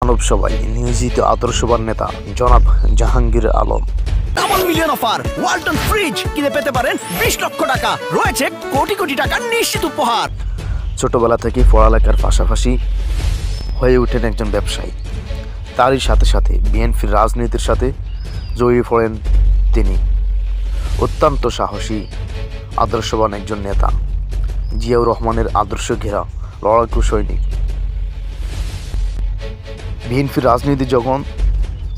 মানব সভায় নিয়োজিত আদর্শবান নেতা জনাব Jahangir Alam. Double million offer Walton fridge কিনে পেতে পারেন 20 লক্ষ টাকা, রয়েছে কোটি কোটি টাকার নিশ্চিত উপহার। ছোটবেলা থেকে পড়ালেখার পাশাপাশি হয়ে ওঠেন একজন ব্যবসায়ী। তারই সাথে সাথে বিএনপির রাজনীতির সাথে জড়িয়ে পড়েন তিনি। অত্যন্ত সাহসী আদর্শবান একজন নেতা, জিয়াউর রহমানের আদর্শ ঘেরা লড়াকু সৈনিক। বিএনপির রাজনীতি যখন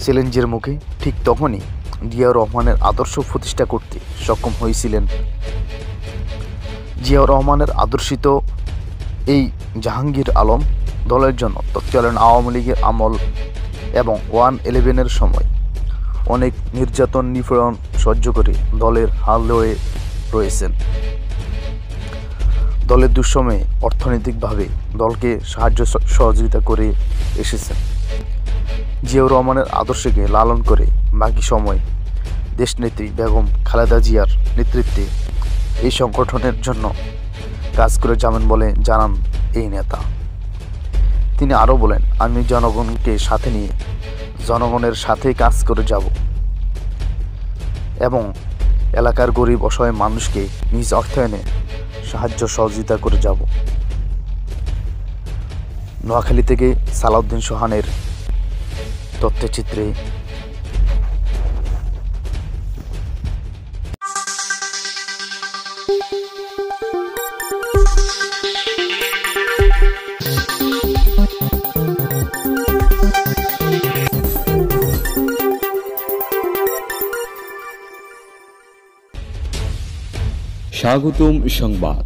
চ্যালেঞ্জের মুখে, ঠিক তখনই জিয়াউর রহমানের আদর্শ প্রতিষ্ঠা করতে সক্ষম হয়েছিলেন। জিয়াউর রহমানের আদর্শিত এই জাহাঙ্গীর আলম দলের জন্য তৎকালীন আওয়ামী লীগের আমল এবং 1-11-এর সময় অনেক নির্যাতন নিপীড়ন সহ্য করে দলের হাল ধরে রয়েছেন। দলের দুঃসময়ে অর্থনৈতিকভাবে দলকে সাহায্য সহযোগিতা করে এসেছেন। জিয়াউর রহমানের আদর্শকে লালন করে বাকি সময় দেশনেত্রী বেগম খালেদা জিয়ার নেতৃত্বে এই সংগঠনের জন্য কাজ করে যাবেন বলে জানান এই নেতা। তিনি আরও বলেন, আমি জনগণকে সাথে নিয়ে জনগণের সাথে কাজ করে যাব এবং এলাকার গরিব অসহায় মানুষকে নিজ অর্থায়নে সাহায্য সহযোগিতা করে যাব। নোয়াখালী থেকে সালাউদ্দিন সোহানের তথ্যচিত্রে। স্বাগতম সংবাদ।